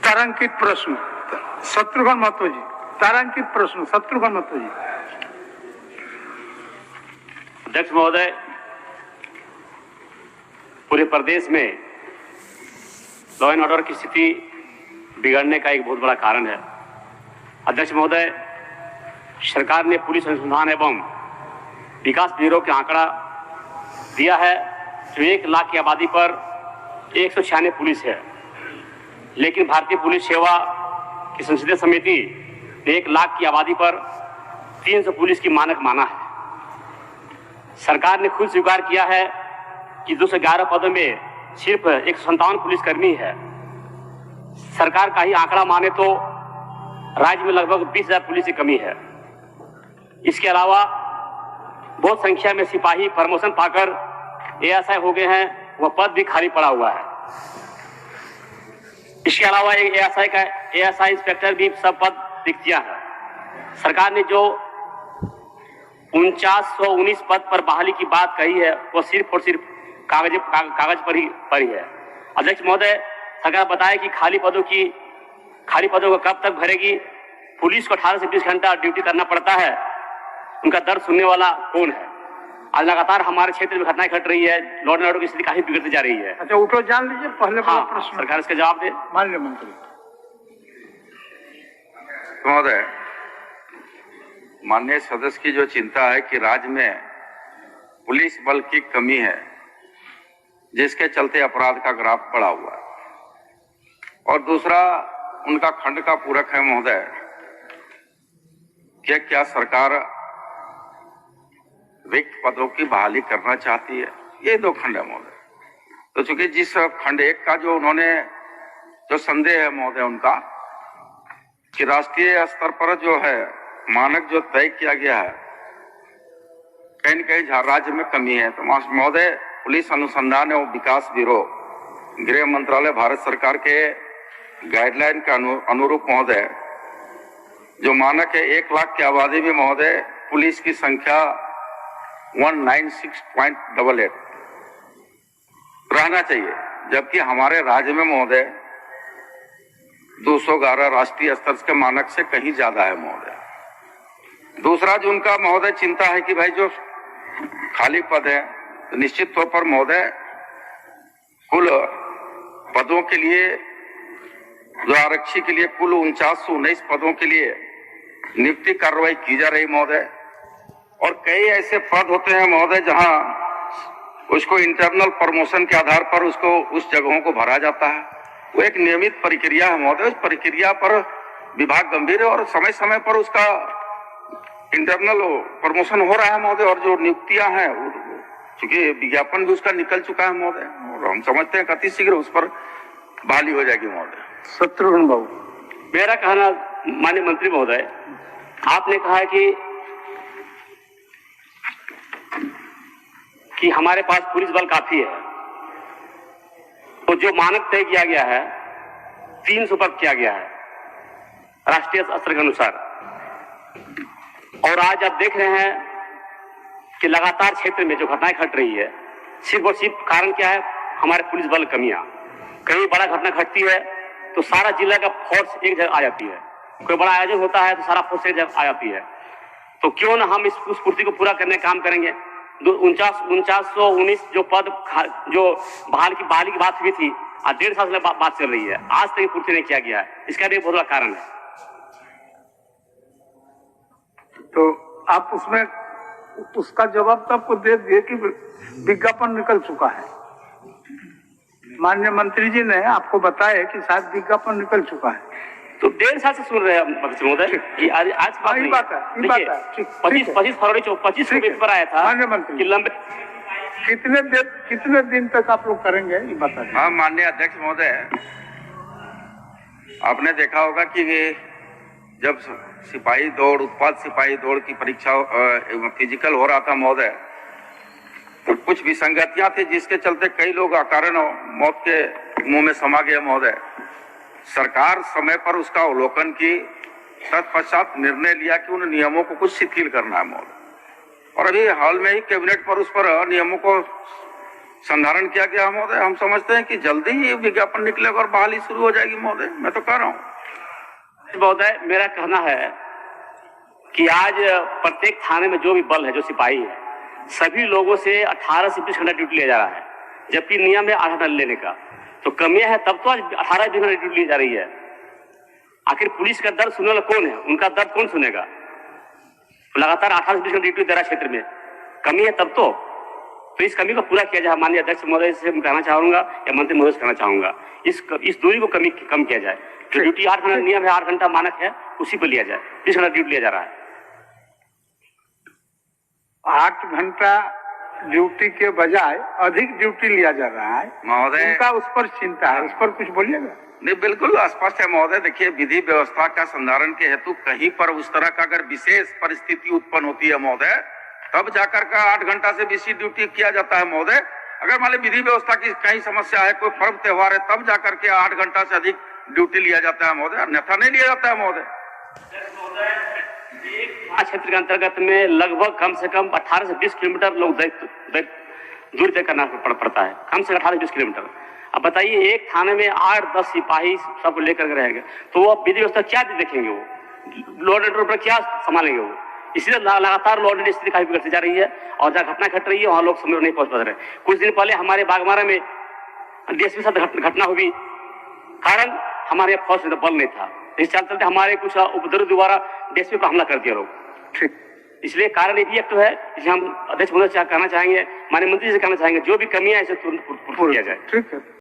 तारांकित प्रश्न शत्रुघ्न महतो जी। तारांकित प्रश्न शत्रुघ्न महतो जी। अध्यक्ष महोदय, पूरे प्रदेश में लॉ एंड ऑर्डर की स्थिति बिगड़ने का एक बहुत बड़ा कारण है। अध्यक्ष महोदय, सरकार ने पुलिस अनुसंधान एवं विकास ब्यूरो का आंकड़ा दिया है जो 1 लाख की आबादी पर 196 पुलिस है, लेकिन भारतीय पुलिस सेवा की संसदीय समिति ने 1 लाख की आबादी पर 300 पुलिस की मानक माना है। सरकार ने खुद स्वीकार किया है कि 211 पदों में सिर्फ 157 पुलिसकर्मी है। सरकार का ही आंकड़ा माने तो राज्य में लगभग 20,000 पुलिस की कमी है। इसके अलावा बहुत संख्या में सिपाही प्रमोशन पाकर एएसआई हो गए हैं, वह पद भी खाली पड़ा हुआ है। इसके अलावा एक एएसआई इंस्पेक्टर भी सब पद रिक्तियां हैं। सरकार ने जो 4919 पद पर बहाली की बात कही है वो सिर्फ और सिर्फ कागज पर ही है। अध्यक्ष महोदय, सरकार बताए कि खाली पदों को कब तक भरेगी। पुलिस को 18 से 20 घंटा ड्यूटी करना पड़ता है, उनका दर्द सुनने वाला कौन है। आज लगातार हमारे क्षेत्र में घटनाएं घट रही है, लॉ एंड ऑर्डर की स्थिति काफी बिगड़ती जा रही है। अच्छा, उठो जान लीजिए पहले प्रश्न। सरकार इसका जवाब दे। माननीय मंत्री महोदय, माननीय सदस्य की जो चिंता है कि राज्य में पुलिस बल की कमी है, जिसके चलते अपराध का ग्राफ बढ़ा हुआ है, और दूसरा उनका खंड का पूरक है महोदय कि क्या सरकार रिक्त पदों की बहाली करना चाहती है। ये 2 खंड है महोदय। तो चूंकि जिस खंड 1 का जो उन्होंने जो संदेह है महोदय उनका कि राष्ट्रीय स्तर पर जो है मानक जो तय किया गया है, कहीं न कहीं राज्य में कमी है। तो महोदय, पुलिस अनुसंधान एवं विकास ब्यूरो, गृह मंत्रालय, भारत सरकार के गाइडलाइन के अनुरूप महोदय जो मानक है 1 लाख की आबादी में महोदय पुलिस की संख्या 196.88 रहना चाहिए, जबकि हमारे राज्य में महोदय 211 राष्ट्रीय स्तर के मानक से कहीं ज्यादा है महोदय। दूसरा जो उनका महोदय चिंता है कि भाई जो खाली पद है, तो निश्चित तौर पर महोदय कुल पदों के लिए जो आरक्षी के लिए कुल 4919 पदों के लिए नियुक्ति कार्रवाई की जा रही महोदय, और कई ऐसे पद होते हैं महोदय जहां उसको इंटरनल प्रमोशन के आधार पर उसको उस जगहों को भरा जाता है। वो एक नियमित प्रक्रिया है महोदय। उस प्रक्रिया पर विभाग गंभीर है और समय समय पर उसका इंटरनल प्रमोशन हो रहा है महोदय, और जो नियुक्तियां हैं क्योंकि विज्ञापन भी उसका निकल चुका है महोदय, और हम समझते हैं कि अति शीघ्र उस पर बहाली हो जाएगी महोदय। शत्रुघ्न बाबू, मेरा कहना माननीय मंत्री महोदय, आपने कहा है कि हमारे पास पुलिस बल काफी है, तो जो मानक तय किया गया है 300 पद किया गया है राष्ट्रीय स्तर के अनुसार, और आज आप देख रहे हैं कि लगातार क्षेत्र में जो घटनाएं घट रही है, सिर्फ और सिर्फ कारण क्या है, हमारे पुलिस बल कमियां। कहीं बड़ा घटना घटती है तो सारा जिला का फोर्स एक जगह आ जाती है, कोई बड़ा आयोजन होता है तो सारा फोर्स एक जगह आ जाती है। तो क्यों ना हम उस पूर्ति को पूरा करने का काम करेंगे। 4919 जो पद जो बहाली की बात हुई थी, आज 1.5 साल से बात चल रही है, आज तक पूर्ति नहीं किया गया है। इसका भी बहुत बड़ा कारण है। तो आप उसमें उसका जवाब तो आपको दे दिए कि विज्ञापन निकल चुका है। माननीय मंत्री जी ने आपको बताया कि शायद विज्ञापन निकल चुका है। तो 1.5 साल से सुन रहे हैं महोदय कि आज बात है। 25 फरवरी 25 को पेपर आया था माननीय मंत्री कि लंबे कितने दिन तक आप लोग करेंगे ये बता दें। हाँ माननीय अध्यक्ष महोदय, आपने देखा होगा कि जब सिपाही दौड़ उत्पाद सिपाही दौड़ की परीक्षा फिजिकल हो रहा था महोदय, तो कुछ विसंगतियां थी जिसके चलते कई लोग अकारण मौत के मुंह में समा गए महोदय। सरकार समय पर उसका अवलोकन की, तत्पश्चात निर्णय लिया कि उन नियमों को कुछ शिथिल करना है महोदय, और अभी हाल में ही कैबिनेट पर उस पर नियमों को संधारण किया गया महोदय। हम समझते हैं कि जल्दी ही विज्ञापन निकलेगा और बहाली शुरू हो जाएगी महोदय। मैं तो कह रहा हूँ महोदय, मेरा कहना है कि आज प्रत्येक थाने में जो भी बल है, जो सिपाही है, सभी लोगों से 18 से 20 घंटा ड्यूटी लिया जा रहा है, जबकि नियम है 8 घंटा लेने का। तो कमियां है, तब तो आज 18-20 घंटा ड्यूटी ली जा रही है। आखिर पुलिस का दर्द सुनने वाला कौन है? उनका दर्द कौन सुनेगा? लगातार 18 से 20 घंटा ड्यूटी दे रहा क्षेत्र में, कमी है तब तो इस कमी को पूरा किया जाए। माननीय अध्यक्ष महोदय से मैं कहना चाहूंगा या मंत्री महोदय से कहना चाहूंगा, इस दूरी को कम किया जाए। जो ड्यूटी 8 घंटा नियम है, 8 घंटा मानक है, उसी पर लिया जाए। 20 घंटा ड्यूटी लिया जा रहा है। 8 घंटा ड्यूटी के बजाय अधिक ड्यूटी लिया जा रहा है महोदय। उनका उस पर चिंता है, उस पर कुछ बोलिएगा। नहीं, बिल्कुल स्पष्ट है महोदय। देखिए, विधि व्यवस्था का संधारण के हेतु कहीं पर उस तरह का अगर विशेष परिस्थिति उत्पन्न होती है महोदय, तब जाकर का 8 घंटा से बेसी ड्यूटी किया जाता है महोदय। अगर मान ली विधि व्यवस्था की कहीं समस्या है, कोई पर्व त्योहार है, तब जाकर के 8 घंटा से अधिक ड्यूटी लिया जाता है महोदय, अन्यथा नहीं लिया जाता है महोदय। क्षेत्र के अंतर्गत में लगभग कम से कम 18 से 20 किलोमीटर लोग दूर तय करना पड़ता है, कम से कम 18 से 20 किलोमीटर। अब बताइए, एक थाने में 8-10 सिपाही सबको लेकर रहेंगे, तो वो विधि व्यवस्था क्या देखेंगे? वो लॉ एंड ऑर्डर पर क्या संभालेंगे? वो इसलिए लगातार लॉ एंड स्थिति काफी बिगड़ती जा रही है, और जहाँ घटना घट रही है वहां लोग समय नहीं पहुंच पा रहे। कुछ दिन पहले हमारे बागमारा में डीएसपी के साथ घटना हुई, कारण हमारे यहाँ फौज बल नहीं था। इस चलते हमारे कुछ उपद्रव द्वारा डीएसपी पर हमला कर दिया लोग। इसलिए कारण ये भी एक तो है, इसलिए हम अध्यक्ष महोदय से कहना चाहेंगे, माननीय मंत्री से कहना चाहेंगे, जो भी कमियां है इसे तुरंत पूर्ण किया जाए। ठीक है।